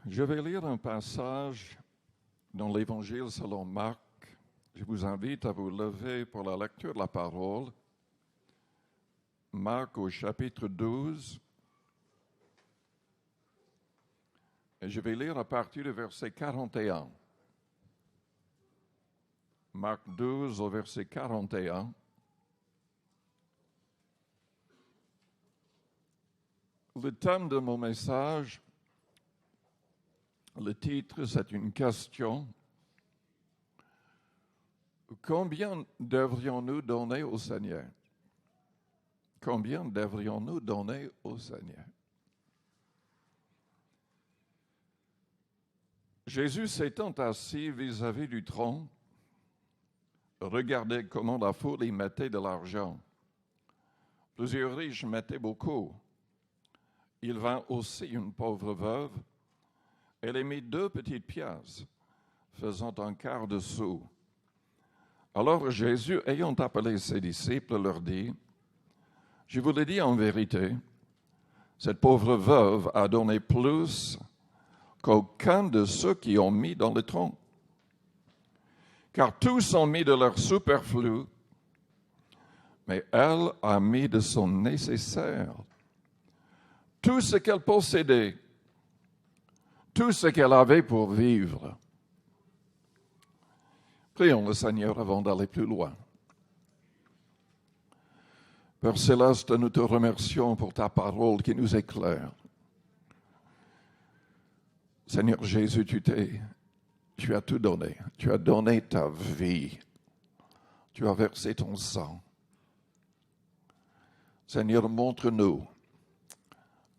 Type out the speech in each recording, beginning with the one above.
Je vais lire un passage dans l'Évangile selon Marc. Je vous invite à vous lever pour la lecture de la parole. Marc au chapitre 12. Et je vais lire à partir du verset 41. Marc 12 au verset 41. Le thème de mon message, le titre, c'est une question. Combien devrions-nous donner au Seigneur? Combien devrions-nous donner au Seigneur? Jésus s'étant assis vis-à-vis du trône, regardait comment la foule y mettait de l'argent. Plusieurs riches mettaient beaucoup. Il vint aussi une pauvre veuve. Elle y mit 2 petites pièces, faisant un quart de sou. Alors Jésus, ayant appelé ses disciples, leur dit, « Je vous le dis en vérité, cette pauvre veuve a donné plus qu'aucun de ceux qui ont mis dans le tronc. Car tous ont mis de leur superflu, mais elle a mis de son nécessaire. Tout ce qu'elle possédait, tout ce qu'elle avait pour vivre. » Prions le Seigneur avant d'aller plus loin. Père Céleste, nous te remercions pour ta parole qui nous éclaire. Seigneur Jésus, tu as tout donné. Tu as donné ta vie. Tu as versé ton sang. Seigneur, montre-nous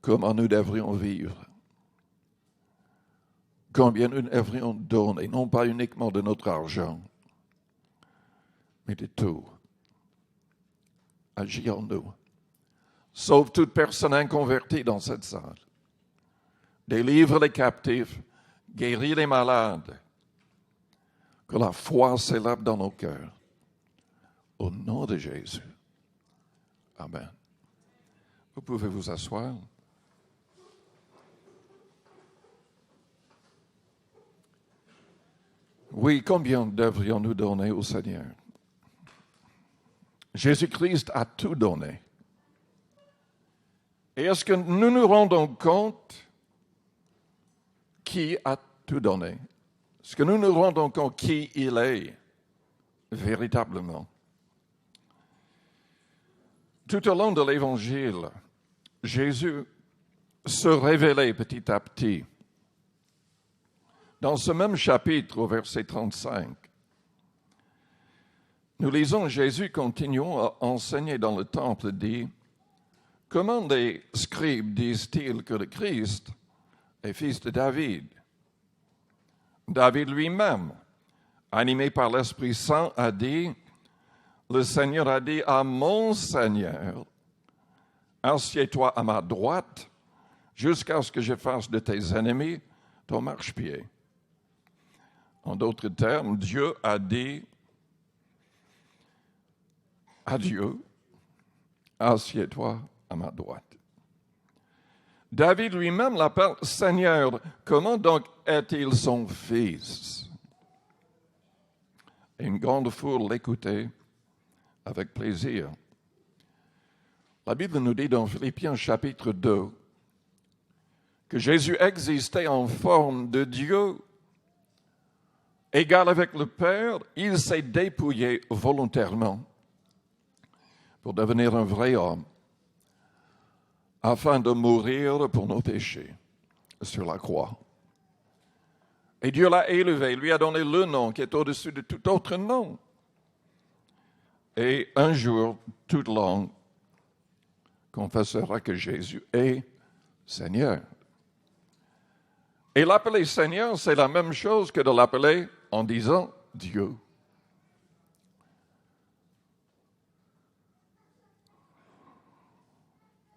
comment nous devrions vivre. Combien nous devrions donner, non pas uniquement de notre argent, mais de tout. Agis en nous. Sauve toute personne inconvertie dans cette salle. Délivre les captifs, guéris les malades. Que la foi s'élève dans nos cœurs. Au nom de Jésus. Amen. Vous pouvez vous asseoir. Oui, combien devrions-nous donner au Seigneur? Jésus-Christ a tout donné. Et est-ce que nous nous rendons compte qui a tout donné? Est-ce que nous nous rendons compte qui il est véritablement? Tout au long de l'Évangile, Jésus se révélait petit à petit. Dans ce même chapitre, au verset 35, nous lisons Jésus continuant à enseigner dans le temple, dit, « Comment les scribes disent-ils que le Christ est fils de David? David lui-même, animé par l'Esprit Saint, a dit, « Le Seigneur a dit à mon Seigneur, assieds-toi à ma droite jusqu'à ce que je fasse de tes ennemis ton marchepied. » En d'autres termes, Dieu a dit à Dieu, assieds-toi à ma droite. David lui-même l'appelle Seigneur. Comment donc est-il son fils? Et une grande foule l'écoutait avec plaisir. La Bible nous dit dans Philippiens chapitre 2 que Jésus existait en forme de Dieu. Égal avec le Père, il s'est dépouillé volontairement pour devenir un vrai homme, afin de mourir pour nos péchés sur la croix. Et Dieu l'a élevé, lui a donné le nom qui est au-dessus de tout autre nom. Et un jour, toute langue confessera que Jésus est Seigneur. Et l'appeler Seigneur, c'est la même chose que de l'appeler en disant Dieu.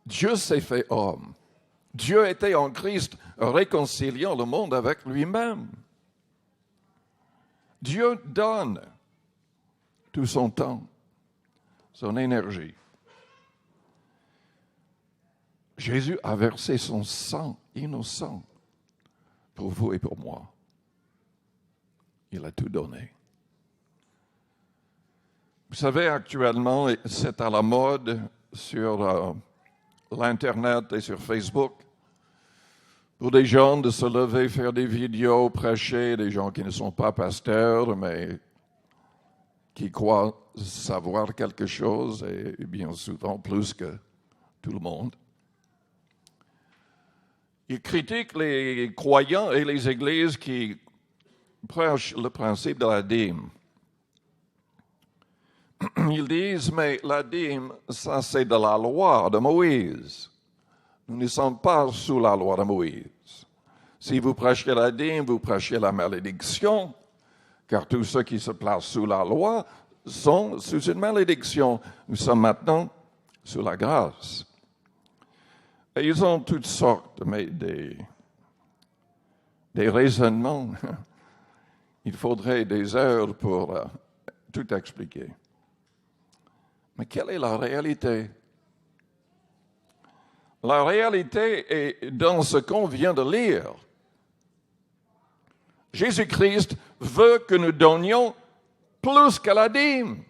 Dieu s'est fait homme. Dieu était en Christ réconciliant le monde avec lui-même. Dieu donne tout son temps, son énergie. Jésus a versé son sang innocent pour vous et pour moi. Il a tout donné. Vous savez, actuellement, c'est à la mode sur l'Internet et sur Facebook pour des gens de se lever, faire des vidéos, prêcher, des gens qui ne sont pas pasteurs, mais qui croient savoir quelque chose, et bien souvent plus que tout le monde. Ils critiquent les croyants et les églises qui prêchent le principe de la dîme. Ils disent, mais la dîme, ça c'est de la loi de Moïse. Nous ne sommes pas sous la loi de Moïse. Si vous prêchez la dîme, vous prêchez la malédiction, car tous ceux qui se placent sous la loi sont sous une malédiction. Nous sommes maintenant sous la grâce. Et ils ont toutes sortes des raisonnements. Il faudrait des heures pour tout expliquer. Mais quelle est la réalité? La réalité est dans ce qu'on vient de lire. Jésus-Christ veut que nous donnions plus que la dîme.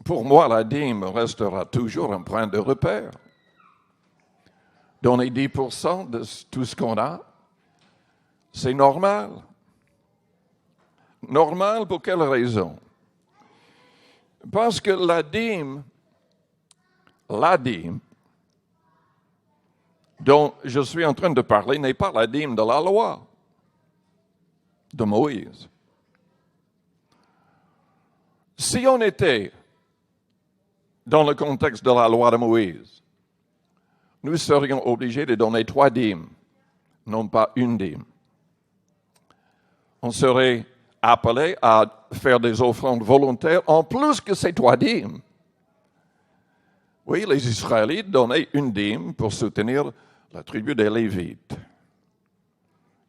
Pour moi, la dîme restera toujours un point de repère. Donner 10% de tout ce qu'on a, c'est normal. Normal pour quelle raison? Parce que la dîme dont je suis en train de parler n'est pas la dîme de la loi de Moïse. Si on était dans le contexte de la loi de Moïse, nous serions obligés de donner 3 dîmes, non pas une dîme. On serait appelé à faire des offrandes volontaires en plus que ces 3 dîmes. Oui, les Israélites donnaient une dîme pour soutenir la tribu des Lévites.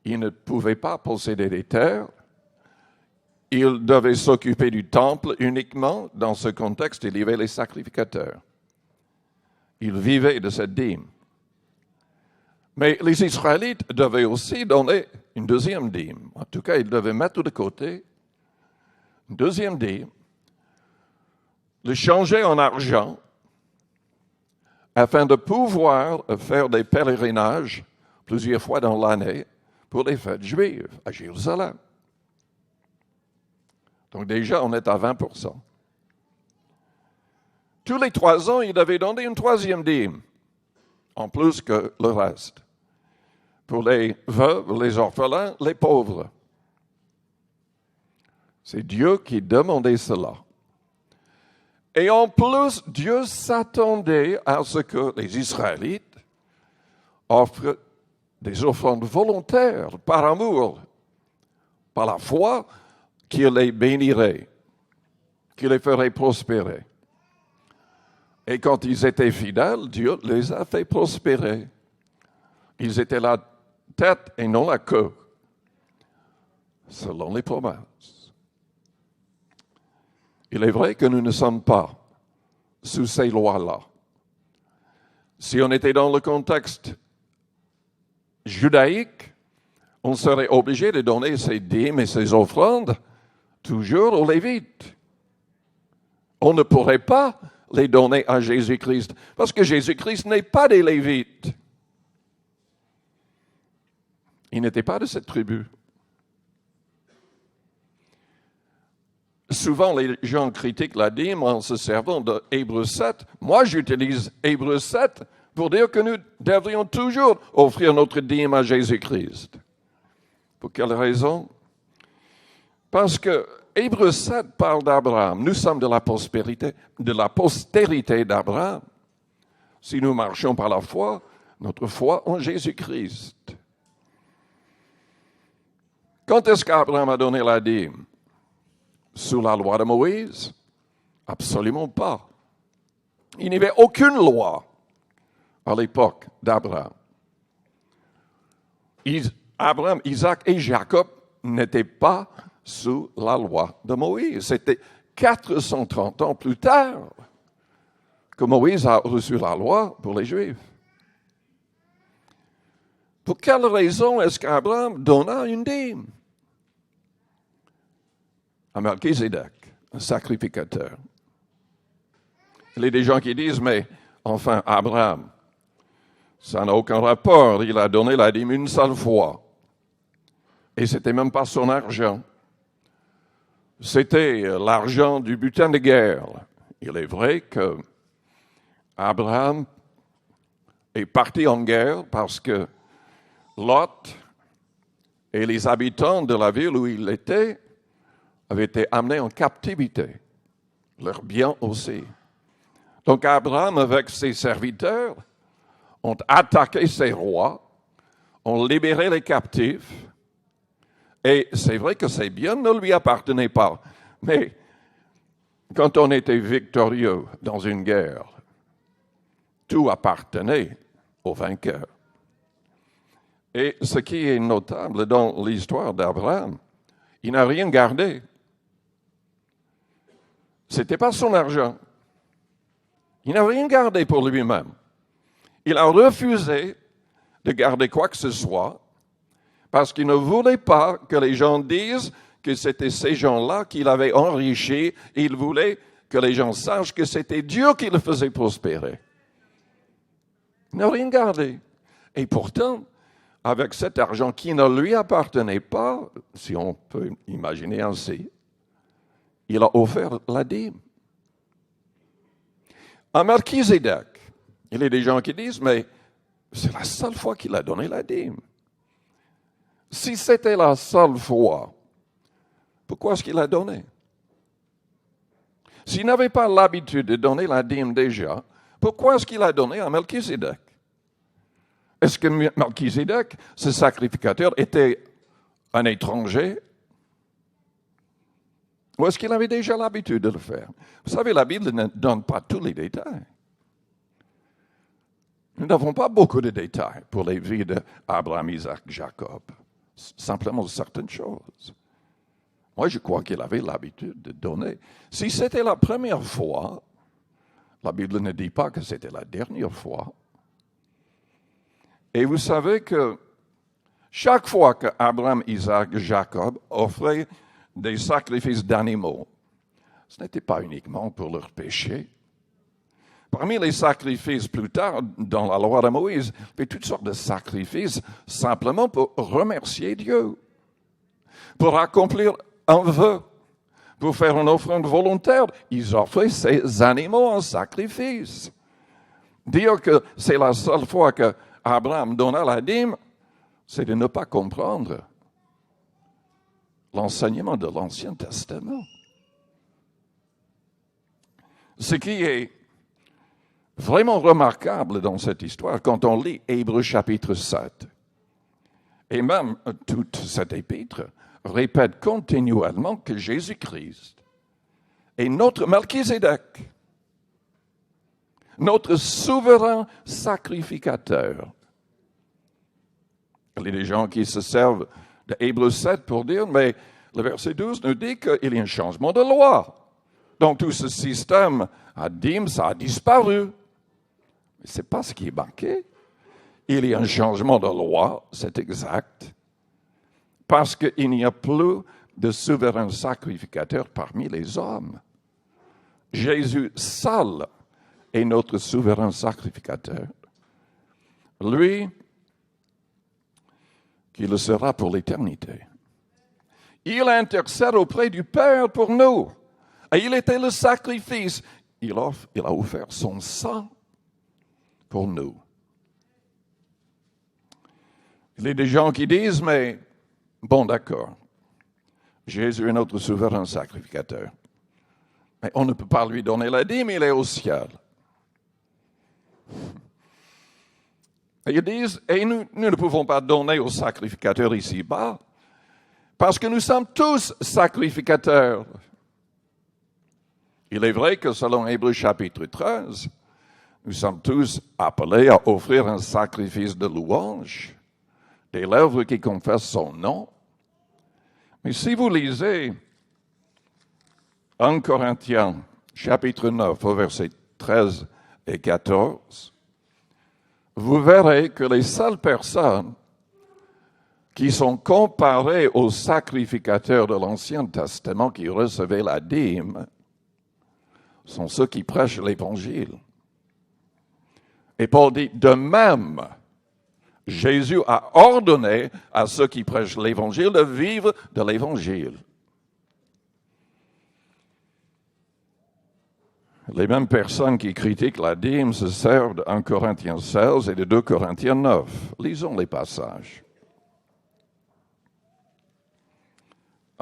Ils ne pouvaient pas posséder des terres. Ils devaient s'occuper du temple uniquement. Dans ce contexte, il y avait les sacrificateurs. Ils vivaient de cette dîme. Mais les Israélites devaient aussi donner une deuxième dîme. En tout cas, ils devaient mettre de côté une deuxième dîme, le changer en argent, afin de pouvoir faire des pèlerinages plusieurs fois dans l'année pour les fêtes juives à Jérusalem. Donc déjà, on est à 20%. Tous les 3 ans, il devait donner une 3e dîme, en plus que le reste, pour les veuves, les orphelins, les pauvres. C'est Dieu qui demandait cela. Et en plus, Dieu s'attendait à ce que les Israélites offrent des offrandes volontaires, par amour, par la foi, qui les bénirait, qui les ferait prospérer. Et quand ils étaient fidèles, Dieu les a fait prospérer. Ils étaient la tête et non la queue, selon les promesses. Il est vrai que nous ne sommes pas sous ces lois-là. Si on était dans le contexte judaïque, on serait obligé de donner ces dîmes et ces offrandes toujours aux Lévites. On ne pourrait pas les donner à Jésus-Christ, parce que Jésus-Christ n'est pas des Lévites. Il n'était pas de cette tribu. Souvent, les gens critiquent la dîme en se servant de Hébreux 7. Moi, j'utilise Hébreux 7 pour dire que nous devrions toujours offrir notre dîme à Jésus-Christ. Pour quelle raison? Parce que Hébreux 7 parle d'Abraham. Nous sommes de la postérité d'Abraham. Si nous marchons par la foi, notre foi en Jésus-Christ. Quand est-ce qu'Abraham a donné la dîme? Sous la loi de Moïse? Absolument pas. Il n'y avait aucune loi à l'époque d'Abraham. Abraham, Isaac et Jacob n'étaient pas sous la loi de Moïse. C'était 430 ans plus tard que Moïse a reçu la loi pour les Juifs. Pour quelle raison est-ce qu'Abraham donna une dîme à Melchizedek, un sacrificateur? Il y a des gens qui disent, mais enfin, Abraham, ça n'a aucun rapport. Il a donné la dîme une seule fois. Et ce n'était même pas son argent. C'était l'argent du butin de guerre. Il est vrai que Abraham est parti en guerre parce que Lot et les habitants de la ville où il était avaient été amenés en captivité. Leurs biens aussi. Donc Abraham, avec ses serviteurs, ont attaqué ces rois, ont libéré les captifs, et c'est vrai que ces biens ne lui appartenaient pas. Mais quand on était victorieux dans une guerre, tout appartenait au vainqueur. Et ce qui est notable dans l'histoire d'Abraham, il n'a rien gardé. Ce n'était pas son argent. Il n'a rien gardé pour lui-même. Il a refusé de garder quoi que ce soit parce qu'il ne voulait pas que les gens disent que c'était ces gens-là qu'il avait enrichis. Il voulait que les gens sachent que c'était Dieu qui le faisait prospérer. Il n'a rien gardé. Et pourtant, avec cet argent qui ne lui appartenait pas, si on peut imaginer ainsi, il a offert la dîme. À Melchizedek, il y a des gens qui disent, mais c'est la seule fois qu'il a donné la dîme. Si c'était la seule fois, pourquoi est-ce qu'il a donné? S'il n'avait pas l'habitude de donner la dîme déjà, pourquoi est-ce qu'il a donné à Melchizedek? Est-ce que Melchizedek, ce sacrificateur, était un étranger? Ou est-ce qu'il avait déjà l'habitude de le faire? Vous savez, la Bible ne donne pas tous les détails. Nous n'avons pas beaucoup de détails pour les vies d'Abraham, Isaac, Jacob. Simplement certaines choses. Moi, je crois qu'il avait l'habitude de donner. Si c'était la première fois, la Bible ne dit pas que c'était la dernière fois. Et vous savez que chaque fois qu'Abraham, Isaac, Jacob offraient des sacrifices d'animaux, ce n'était pas uniquement pour leur péché. Parmi les sacrifices plus tard, dans la loi de Moïse, il y avait toutes sortes de sacrifices simplement pour remercier Dieu, pour accomplir un vœu, pour faire une offrande volontaire. Ils offraient ces animaux en sacrifice. Dire que c'est la seule fois que Abraham donna la dîme, c'est de ne pas comprendre l'enseignement de l'Ancien Testament. Ce qui est vraiment remarquable dans cette histoire, quand on lit Hébreux chapitre 7, et même toute cette épître répète continuellement que Jésus-Christ est notre Melchizedek, notre souverain sacrificateur. Il y a des gens qui se servent de Hébreux 7 pour dire, mais le verset 12 nous dit qu'il y a un changement de loi. Donc tout ce système à dîme, ça a disparu. Mais ce n'est pas ce qui est manqué. Il y a un changement de loi, c'est exact, parce qu'il n'y a plus de souverain sacrificateur parmi les hommes. Jésus seul est notre souverain sacrificateur. Lui, qui le sera pour l'éternité. Il intercède auprès du Père pour nous. Et il était le sacrifice. Il a offert son sang pour nous. Il y a des gens qui disent, mais bon, d'accord, Jésus est notre souverain sacrificateur. Mais on ne peut pas lui donner la dîme, il est au ciel. Et ils disent, et nous ne pouvons pas donner aux sacrificateurs ici-bas, parce que nous sommes tous sacrificateurs. Il est vrai que selon Hébreux chapitre 13, nous sommes tous appelés à offrir un sacrifice de louange, des lèvres qui confessent son nom. Mais si vous lisez 1 Corinthiens chapitre 9, au verset 13 et 14, vous verrez que les seules personnes qui sont comparés aux sacrificateurs de l'Ancien Testament qui recevaient la dîme, sont ceux qui prêchent l'Évangile. Et Paul dit, de même, Jésus a ordonné à ceux qui prêchent l'Évangile de vivre de l'Évangile. Les mêmes personnes qui critiquent la dîme se servent de 1 Corinthiens 16 et de 2 Corinthiens 9. Lisons les passages.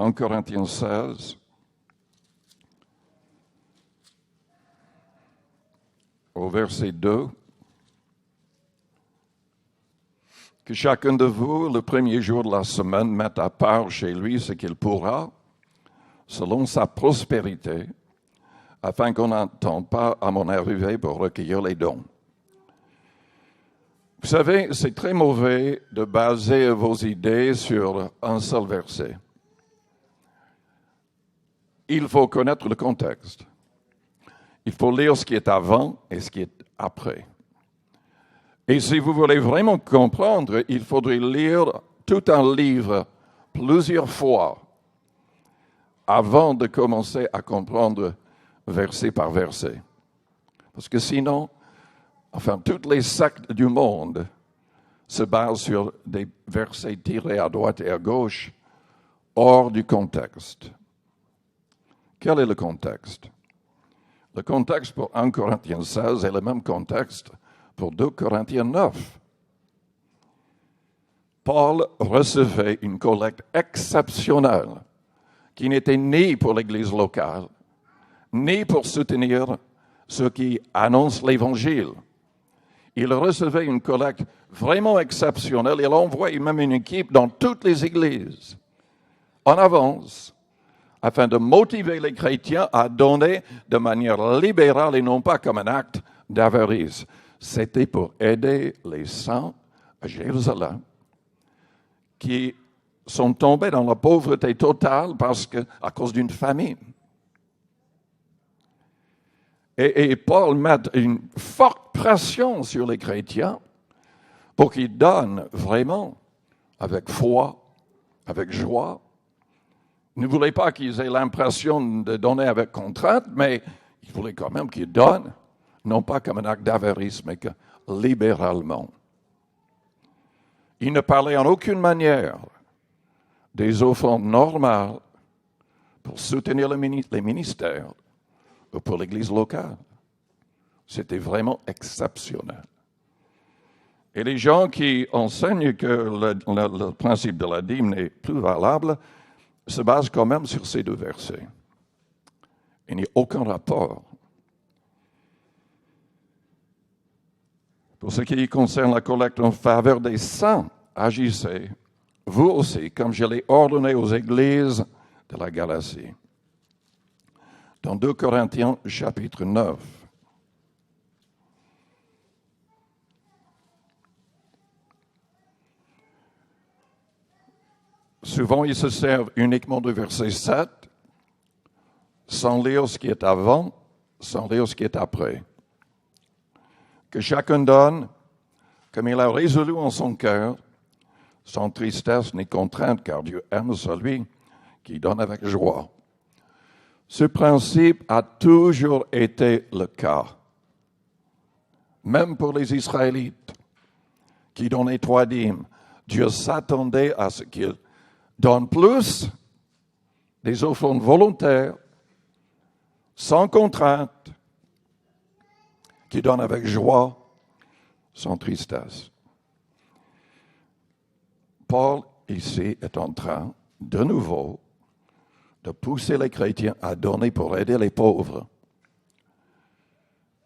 1 Corinthiens 16, au verset 2. Que chacun de vous, le premier jour de la semaine, mette à part chez lui ce qu'il pourra, selon sa prospérité, afin qu'on n'attende pas à mon arrivée pour recueillir les dons. Vous savez, c'est très mauvais de baser vos idées sur un seul verset. Il faut connaître le contexte. Il faut lire ce qui est avant et ce qui est après. Et si vous voulez vraiment comprendre, il faudrait lire tout un livre plusieurs fois avant de commencer à comprendre verset par verset. Parce que sinon, toutes les sectes du monde se basent sur des versets tirés à droite et à gauche hors du contexte. Quel est le contexte? Le contexte pour 1 Corinthiens 16 est le même contexte pour 2 Corinthiens 9. Paul recevait une collecte exceptionnelle qui n'était ni pour l'Église locale, ni pour soutenir ceux qui annoncent l'Évangile. Il recevait une collecte vraiment exceptionnelle. Il envoyait même une équipe dans toutes les églises, en avance, afin de motiver les chrétiens à donner de manière libérale et non pas comme un acte d'avarice. C'était pour aider les saints à Jérusalem qui sont tombés dans la pauvreté totale à cause d'une famine. Et Paul met une forte pression sur les chrétiens pour qu'ils donnent vraiment avec foi, avec joie. Il ne voulait pas qu'ils aient l'impression de donner avec contrainte, mais il voulait quand même qu'ils donnent, non pas comme un acte d'avarice, mais que libéralement. Il ne parlait en aucune manière des offrandes normales pour soutenir les ministères ou pour l'Église locale. C'était vraiment exceptionnel. Et les gens qui enseignent que le principe de la dîme n'est plus valable se basent quand même sur ces deux versets. Il n'y a aucun rapport. Pour ce qui concerne la collecte en faveur des saints, agissez, vous aussi, comme je l'ai ordonné aux églises de la Galatie. Dans 2 Corinthiens, chapitre 9. Souvent, ils se servent uniquement du verset 7, sans lire ce qui est avant, sans lire ce qui est après. Que chacun donne, comme il a résolu en son cœur, sans tristesse ni contrainte, car Dieu aime celui qui donne avec joie. Ce principe a toujours été le cas, même pour les Israélites qui donnaient 3 dîmes. Dieu s'attendait à ce qu'ils donnent plus des offrandes volontaires, sans contrainte, qui donnent avec joie, sans tristesse. Paul, ici, est en train, de nouveau, de pousser les chrétiens à donner pour aider les pauvres.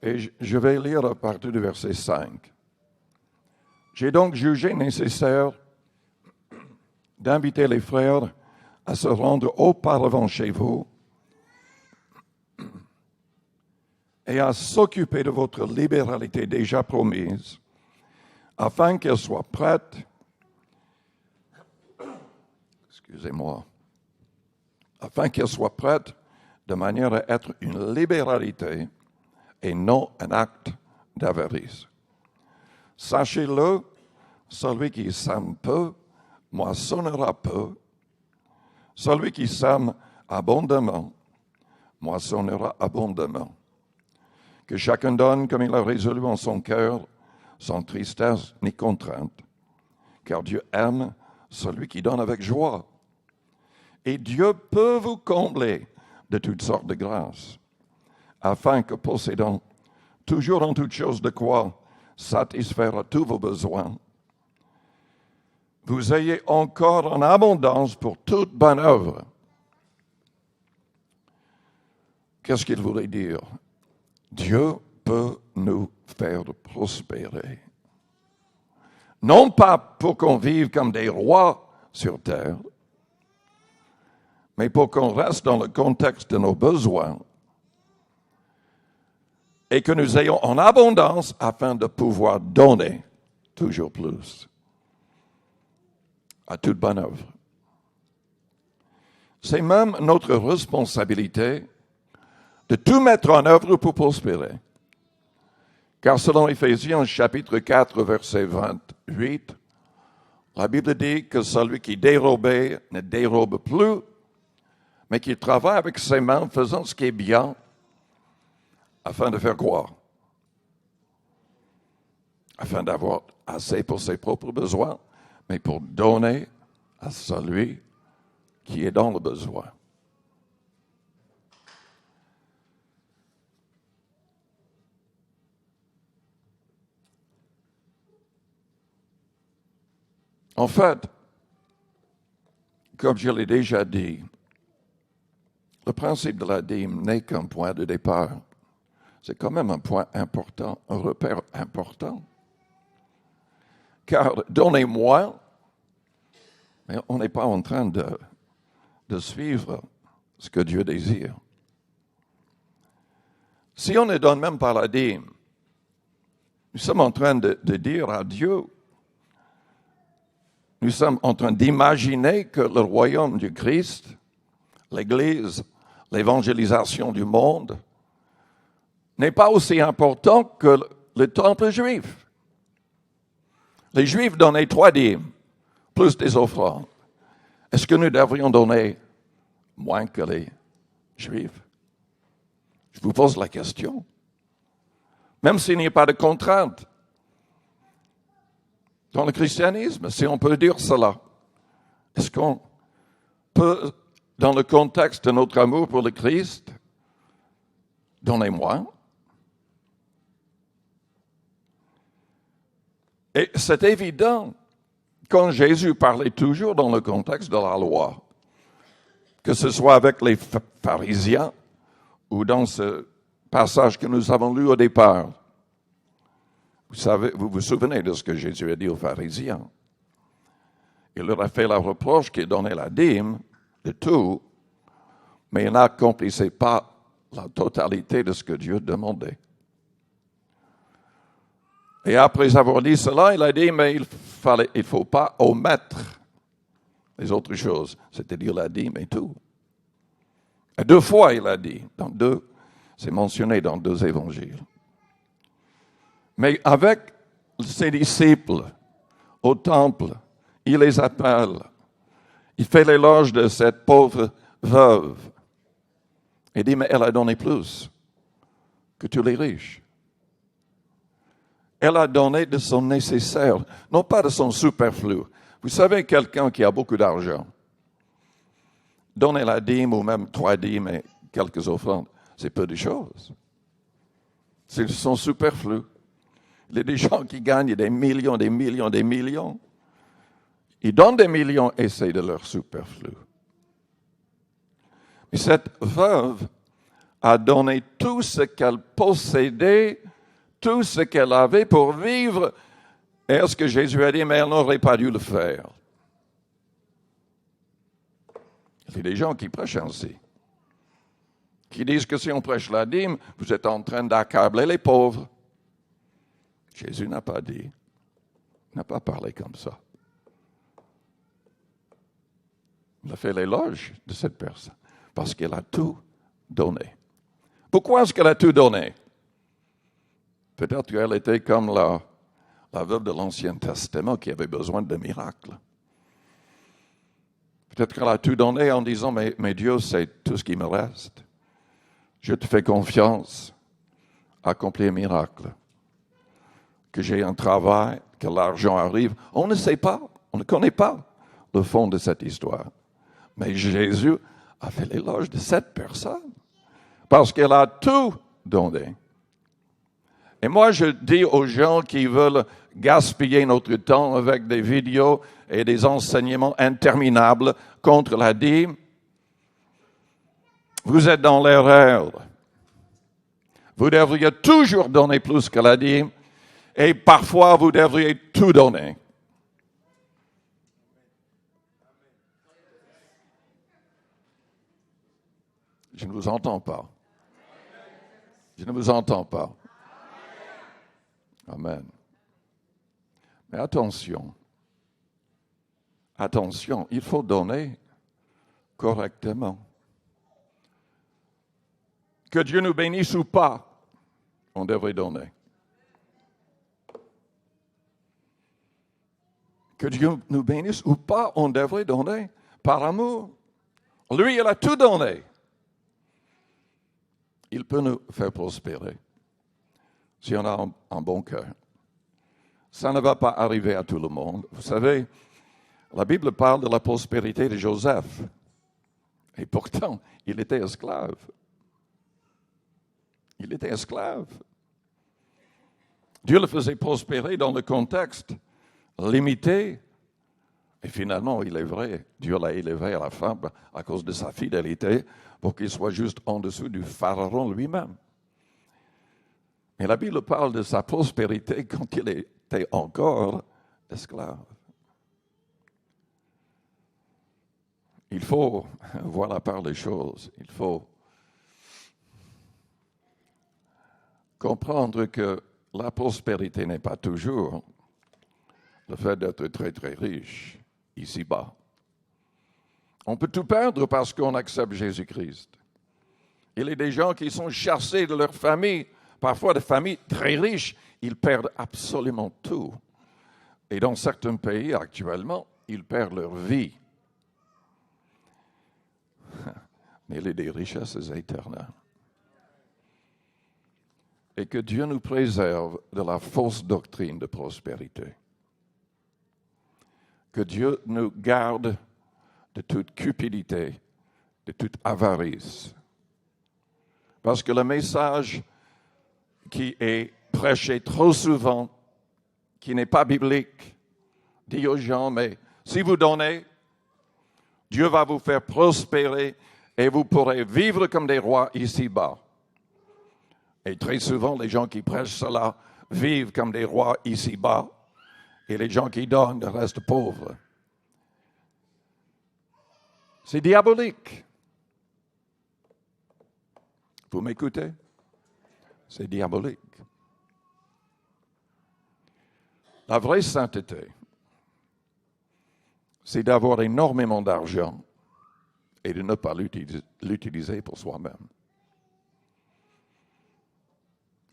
Et je vais lire à partir du verset 5. J'ai donc jugé nécessaire d'inviter les frères à se rendre auparavant chez vous et à s'occuper de votre libéralité déjà promise, afin qu'elle soit prête, afin qu'elle soit prête de manière à être une libéralité et non un acte d'avarice. Sachez-le, celui qui sème peu moissonnera peu. Celui qui sème abondamment moissonnera abondamment. Que chacun donne comme il a résolu en son cœur, sans tristesse ni contrainte, car Dieu aime celui qui donne avec joie. Et Dieu peut vous combler de toutes sortes de grâces, afin que possédant toujours en toutes choses de quoi satisfaire à tous vos besoins, vous ayez encore en abondance pour toute bonne œuvre. Qu'est-ce qu'il voudrait dire? Dieu peut nous faire prospérer. Non pas pour qu'on vive comme des rois sur terre, mais pour qu'on reste dans le contexte de nos besoins et que nous ayons en abondance afin de pouvoir donner toujours plus à toute bonne œuvre. C'est même notre responsabilité de tout mettre en œuvre pour prospérer. Car selon Éphésiens chapitre 4, verset 28, la Bible dit que celui qui dérobait ne dérobe plus, mais qui travaille avec ses mains faisant ce qui est bien, afin de faire quoi? Afin d'avoir assez pour ses propres besoins, mais pour donner à celui qui est dans le besoin. En fait, comme je l'ai déjà dit, le principe de la dîme n'est qu'un point de départ. C'est quand même un point important, un repère important. Car donner moins, mais on n'est pas en train de suivre ce que Dieu désire. Si on ne donne même pas la dîme, nous sommes en train de dire à Dieu, nous sommes en train d'imaginer que le royaume du Christ, l'Église, l'évangélisation du monde, n'est pas aussi important que le temple juif. Les Juifs donnaient 3 dîmes, plus des offrandes. Est-ce que nous devrions donner moins que les Juifs? Je vous pose la question. Même s'il n'y a pas de contrainte dans le christianisme, si on peut dire cela, est-ce qu'on peut, dans le contexte de notre amour pour le Christ, donner moins? Et c'est évident quand Jésus parlait toujours dans le contexte de la loi, que ce soit avec les pharisiens ou dans ce passage que nous avons lu au départ. Vous vous souvenez de ce que Jésus a dit aux pharisiens. Il leur a fait la reproche qu'ils donnaient la dîme de tout, mais ils n'accomplissaient pas la totalité de ce que Dieu demandait. Et après avoir dit cela, il a dit, mais il ne faut pas omettre les autres choses, c'est-à-dire la dîme et tout. Et 2 fois, il a dit, c'est mentionné dans 2 évangiles. Mais avec ses disciples au temple, il les appelle. Il fait l'éloge de cette pauvre veuve. Il dit, mais elle a donné plus que tous les riches. Elle a donné de son nécessaire, non pas de son superflu. Vous savez, quelqu'un qui a beaucoup d'argent, donner la dîme ou même 3 dîmes et quelques offrandes, c'est peu de choses. C'est son superflu. Il y a des gens qui gagnent des millions, des millions, des millions. Ils donnent des millions et c'est de leur superflu. Mais cette veuve a donné tout ce qu'elle possédait, tout ce qu'elle avait pour vivre. Et est-ce que Jésus a dit, mais elle n'aurait pas dû le faire? Il y a des gens qui prêchent ainsi, qui disent que si on prêche la dîme, vous êtes en train d'accabler les pauvres. Jésus n'a pas dit, n'a pas parlé comme ça. Il a fait l'éloge de cette personne parce qu'elle a tout donné. Pourquoi est-ce qu'elle a tout donné? Peut-être qu'elle était comme la veuve de l'Ancien Testament qui avait besoin de miracles. Peut-être qu'elle a tout donné en disant, mais Dieu, c'est tout ce qui me reste. Je te fais confiance, accomplis un miracle. Que j'ai un travail, que l'argent arrive. On ne sait pas, on ne connaît pas le fond de cette histoire. Mais Jésus a fait l'éloge de cette personne parce qu'elle a tout donné. Et moi, je dis aux gens qui veulent gaspiller notre temps avec des vidéos et des enseignements interminables contre la dîme, vous êtes dans l'erreur. Vous devriez toujours donner plus que la dîme et parfois vous devriez tout donner. Je ne vous entends pas. Je ne vous entends pas. Amen. Mais attention, il faut donner correctement. Que Dieu nous bénisse ou pas, on devrait donner. Que Dieu nous bénisse ou pas, on devrait donner par amour. Lui, il a tout donné. Il peut nous faire prospérer si on a un bon cœur. Ça ne va pas arriver à tout le monde. Vous savez, la Bible parle de la prospérité de Joseph. Et pourtant, il était esclave. Il était esclave. Dieu le faisait prospérer dans le contexte limité. Et finalement, il est vrai, Dieu l'a élevé à la fin à cause de sa fidélité pour qu'il soit juste en dessous du pharaon lui-même. Mais la Bible parle de sa prospérité quand il était encore esclave. Il faut voir la part des choses. Il faut comprendre que la prospérité n'est pas toujours le fait d'être très, très riche ici-bas. On peut tout perdre parce qu'on accepte Jésus-Christ. Il y a des gens qui sont chassés de leur famille, parfois de familles très riches. Ils perdent absolument tout. Et dans certains pays, actuellement, ils perdent leur vie. Mais il y a des richesses éternelles. Et que Dieu nous préserve de la fausse doctrine de prospérité. Que Dieu nous garde de toute cupidité, de toute avarice. Parce que le message qui est prêché trop souvent, qui n'est pas biblique, dit aux gens, mais si vous donnez, Dieu va vous faire prospérer et vous pourrez vivre comme des rois ici-bas. Et très souvent, les gens qui prêchent cela vivent comme des rois ici-bas et les gens qui donnent restent pauvres. C'est diabolique. Vous m'écoutez? C'est diabolique. La vraie sainteté, c'est d'avoir énormément d'argent et de ne pas l'utiliser pour soi-même.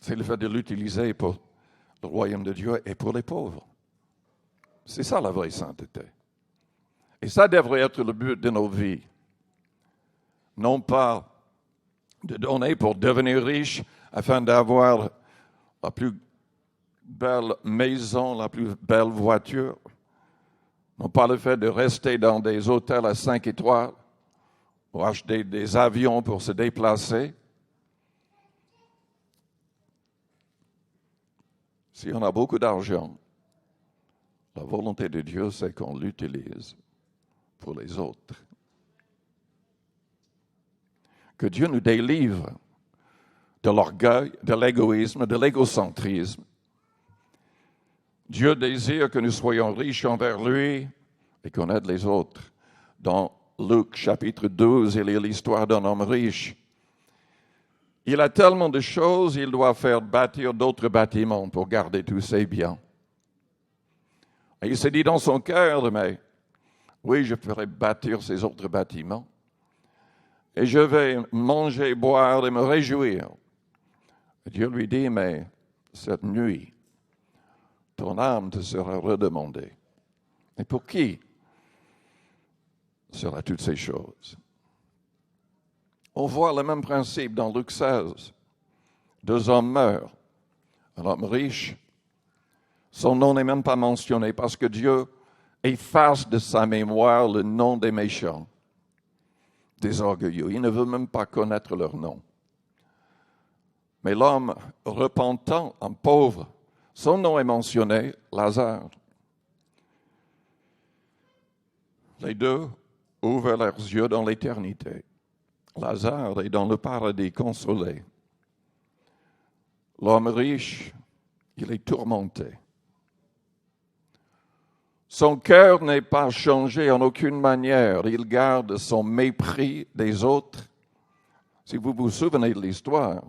C'est le fait de l'utiliser pour le royaume de Dieu et pour les pauvres. C'est ça la vraie sainteté. Et ça devrait être le but de nos vies. Non pas de donner pour devenir riche afin d'avoir la plus belle maison, la plus belle voiture. Non pas le fait de rester dans des hôtels à 5 étoiles ou acheter des avions pour se déplacer. Si on a beaucoup d'argent, la volonté de Dieu, c'est qu'on l'utilise pour les autres. Que Dieu nous délivre de l'orgueil, de l'égoïsme, de l'égocentrisme. Dieu désire que nous soyons riches envers lui et qu'on aide les autres. Dans Luc chapitre 12, il y a l'histoire d'un homme riche. Il a tellement de choses, il doit faire bâtir d'autres bâtiments pour garder tous ses biens. Et il s'est dit dans son cœur, mais oui, je ferai bâtir ces autres bâtiments. Et je vais manger, boire et me réjouir. Et Dieu lui dit, mais cette nuit, ton âme te sera redemandée. Et pour qui? sur toutes ces choses. On voit le même principe dans Luc 16. 2 hommes meurent. Un homme riche, son nom n'est même pas mentionné parce que Dieu efface de sa mémoire le nom des méchants, des orgueilleux. Il ne veut même pas connaître leur nom. Mais l'homme repentant, un pauvre, son nom est mentionné, Lazare. Les deux ouvrent leurs yeux dans l'éternité. Lazare est dans le paradis consolé. L'homme riche, il est tourmenté. Son cœur n'est pas changé en aucune manière. Il garde son mépris des autres. Si vous vous souvenez de l'histoire,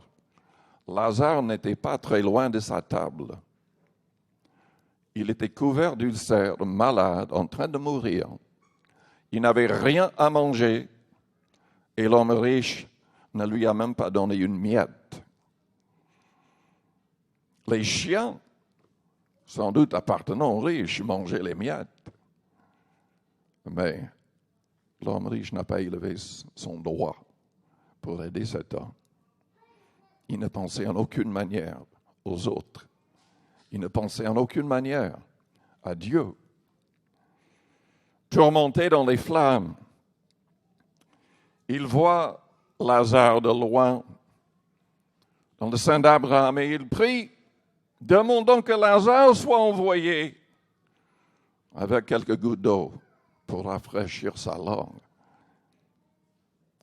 Lazare n'était pas très loin de sa table. Il était couvert d'ulcères, malade, en train de mourir. Il n'avait rien à manger et l'homme riche ne lui a même pas donné une miette. Les chiens, sans doute appartenant aux riches, mangeaient les miettes. Mais l'homme riche n'a pas élevé son doigt pour aider cet homme. Il ne pensait en aucune manière aux autres. Il ne pensait en aucune manière à Dieu. Tourmenté dans les flammes, il voit Lazare de loin dans le sein d'Abraham et il prie, demandons que Lazare soit envoyé avec quelques gouttes d'eau pour rafraîchir sa langue.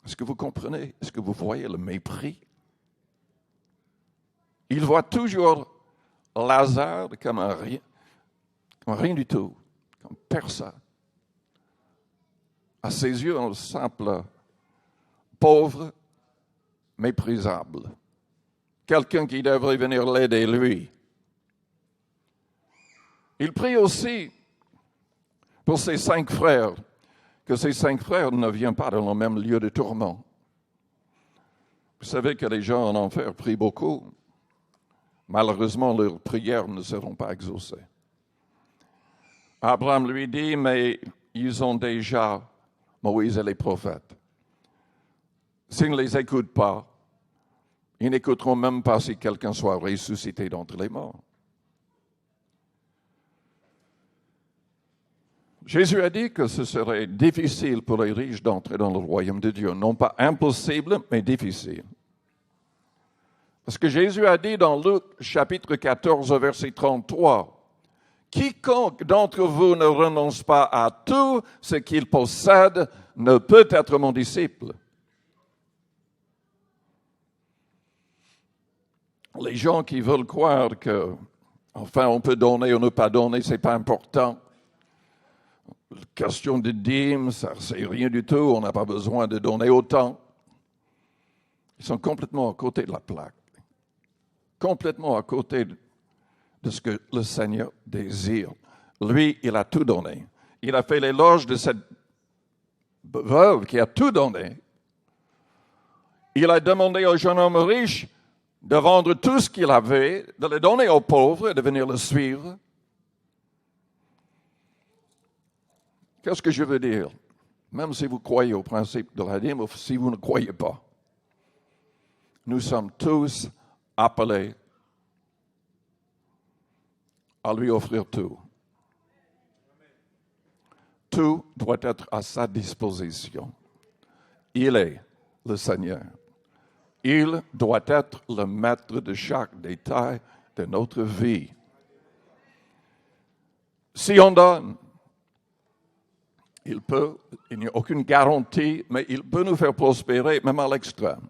Est-ce que vous comprenez? Est-ce que vous voyez le mépris? Il voit toujours Lazare comme rien du tout, comme personne. À ses yeux, un simple pauvre, méprisable. Quelqu'un qui devrait venir l'aider, lui. Il prie aussi pour ses 5 frères, que ces 5 frères ne viennent pas dans le même lieu de tourment. Vous savez que les gens en enfer prient beaucoup. Malheureusement, leurs prières ne seront pas exaucées. Abraham lui dit, mais ils ont déjà Moïse et les prophètes. S'ils ne les écoutent pas, ils n'écouteront même pas si quelqu'un soit ressuscité d'entre les morts. Jésus a dit que ce serait difficile pour les riches d'entrer dans le royaume de Dieu. Non pas impossible, mais difficile. Parce que Jésus a dit dans Luc chapitre 14, verset 33, « Quiconque d'entre vous ne renonce pas à tout ce qu'il possède ne peut être mon disciple. » Les gens qui veulent croire que, enfin, on peut donner ou ne pas donner, ce n'est pas important. La question de dîmes, ça ne sert rien du tout, on n'a pas besoin de donner autant. Ils sont complètement à côté de la plaque. Complètement à côté de ce que le Seigneur désire. Lui, il a tout donné. Il a fait l'éloge de cette veuve qui a tout donné. Il a demandé au jeune homme riche de vendre tout ce qu'il avait, de le donner aux pauvres et de venir le suivre. Qu'est-ce que je veux dire? Même si vous croyez au principe de la dîme ou si vous ne croyez pas, nous sommes tous appelés à lui offrir tout. Tout doit être à sa disposition. Il est le Seigneur. Il doit être le maître de chaque détail de notre vie. Si on donne, il n'y a aucune garantie, mais il peut nous faire prospérer, même à l'extrême.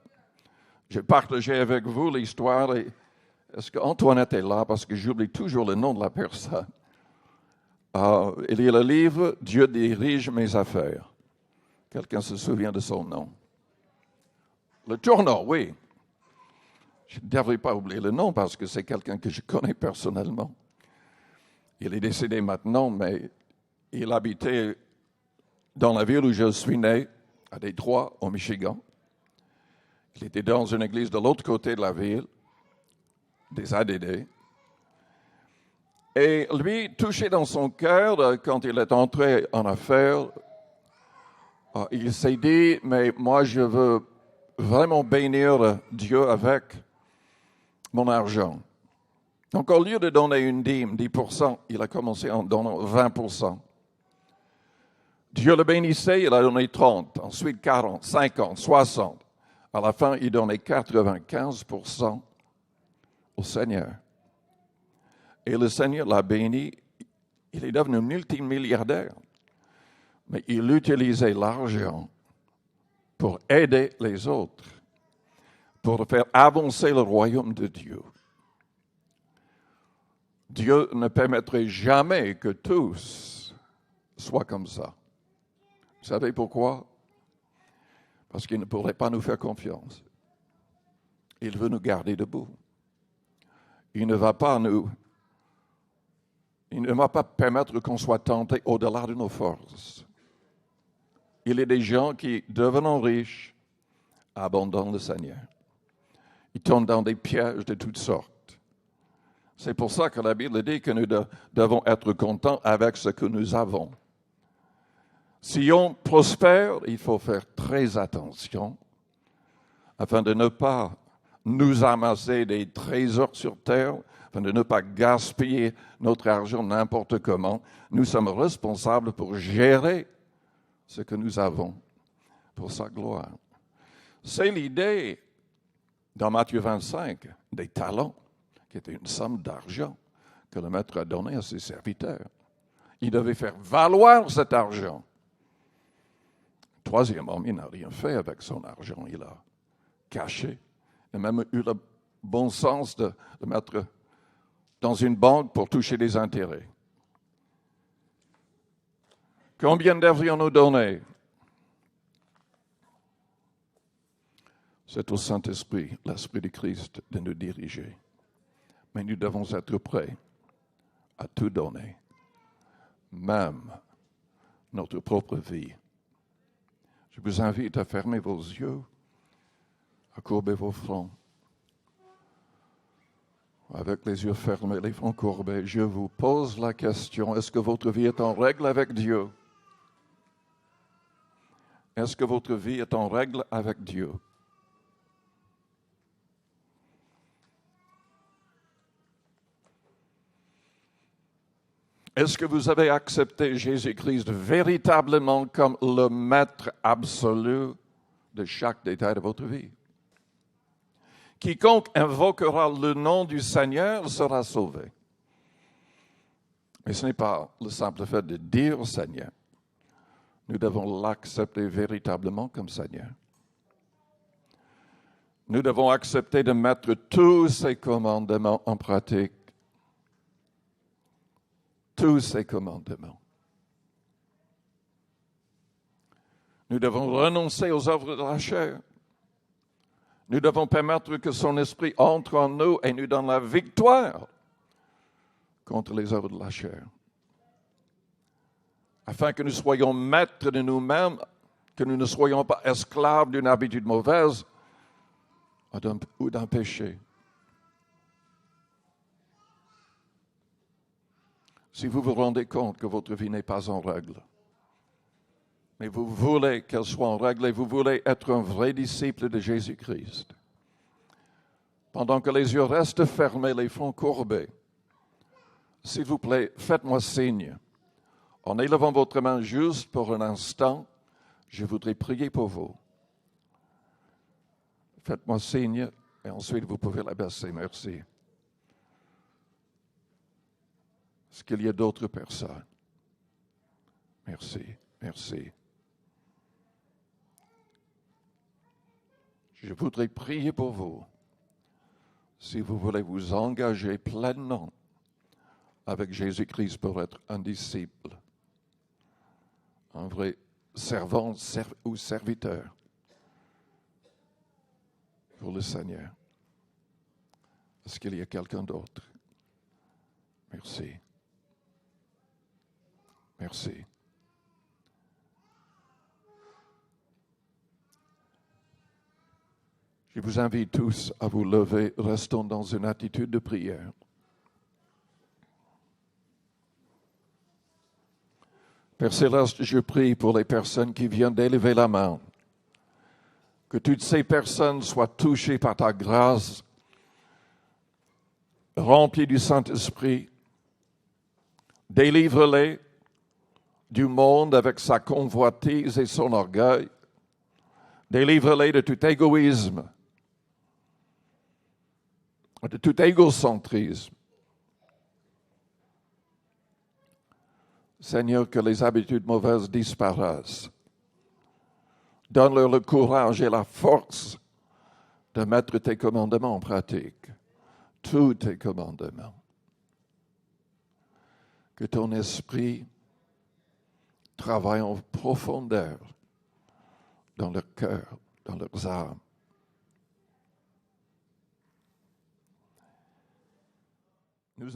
J'ai partagé avec vous l'histoire, et est-ce qu'Antoinette est là, parce que j'oublie toujours le nom de la personne. Il y a le livre « Dieu dirige mes affaires ». Quelqu'un se souvient de son nom? Le Tourneau, oui. Je ne devrais pas oublier le nom parce que c'est quelqu'un que je connais personnellement. Il est décédé maintenant, mais il habitait dans la ville où je suis né, à Détroit, au Michigan. Il était dans une église de l'autre côté de la ville, des ADD. Et lui, touché dans son cœur, quand il est entré en affaires, Il s'est dit, mais moi je veux vraiment bénir Dieu avec mon argent. Donc au lieu de donner une dîme, 10%, il a commencé en donnant 20%. Dieu le bénissait, il a donné 30, ensuite 40, 50, 60. À la fin, il donnait 95% au Seigneur. Et le Seigneur l'a béni, il est devenu multimilliardaire. Mais il utilisait l'argent pour aider les autres, pour faire avancer le royaume de Dieu. Dieu ne permettrait jamais que tous soient comme ça. Vous savez pourquoi? Parce qu'il ne pourrait pas nous faire confiance. Il veut nous garder debout. Il ne va pas permettre qu'on soit tenté au-delà de nos forces. Il y a des gens qui, devenant riches, abandonnent le Seigneur. Ils tombent dans des pièges de toutes sortes. C'est pour ça que la Bible dit que nous devons être contents avec ce que nous avons. Si on prospère, il faut faire très attention afin de ne pas nous amasser des trésors sur terre, afin de ne pas gaspiller notre argent n'importe comment. Nous sommes responsables pour gérer ce que nous avons pour sa gloire. C'est l'idée dans Matthieu 25 des talents, qui était une somme d'argent que le maître a donné à ses serviteurs. Il devait faire valoir cet argent. Troisièmement, il n'a rien fait avec son argent. Il a caché. Il a même eu le bon sens de le mettre dans une banque pour toucher des intérêts. Combien devrions-nous donner? C'est au Saint-Esprit, l'Esprit de Christ, de nous diriger. Mais nous devons être prêts à tout donner, même notre propre vie. Je vous invite à fermer vos yeux, à courber vos fronts. Avec les yeux fermés, les fronts courbés, je vous pose la question, est-ce que votre vie est en règle avec Dieu? Est-ce que votre vie est en règle avec Dieu? Est-ce que vous avez accepté Jésus-Christ véritablement comme le maître absolu de chaque détail de votre vie? Quiconque invoquera le nom du Seigneur sera sauvé. Mais ce n'est pas le simple fait de dire Seigneur. Nous devons l'accepter véritablement comme Seigneur. Nous devons accepter de mettre tous ses commandements en pratique. Tous ses commandements. Nous devons renoncer aux œuvres de la chair. Nous devons permettre que son esprit entre en nous et nous donne la victoire contre les œuvres de la chair. Afin que nous soyons maîtres de nous-mêmes, que nous ne soyons pas esclaves d'une habitude mauvaise ou d'un péché. Si vous vous rendez compte que votre vie n'est pas en règle, mais vous voulez qu'elle soit en règle et vous voulez être un vrai disciple de Jésus-Christ, pendant que les yeux restent fermés, les fronts courbés, s'il vous plaît, faites-moi signe. En élevant votre main juste pour un instant, je voudrais prier pour vous. Faites-moi signe et ensuite vous pouvez la baisser. Merci. Est-ce qu'il y a d'autres personnes? Merci, merci. Je voudrais prier pour vous. Si vous voulez vous engager pleinement avec Jésus-Christ pour être un disciple, un vrai servant ou serviteur pour le Seigneur. Est-ce qu'il y a quelqu'un d'autre? Merci. Merci. Je vous invite tous à vous lever. Restons dans une attitude de prière. Père Céleste, je prie pour les personnes qui viennent d'élever la main. Que toutes ces personnes soient touchées par ta grâce, remplies du Saint-Esprit. Délivre-les du monde avec sa convoitise et son orgueil. Délivre-les de tout égoïsme, de tout égocentrisme. Seigneur, que les habitudes mauvaises disparaissent. Donne-leur le courage et la force de mettre tes commandements en pratique, tous tes commandements. Que ton esprit travaille en profondeur dans leur cœur, dans leurs âmes. Nous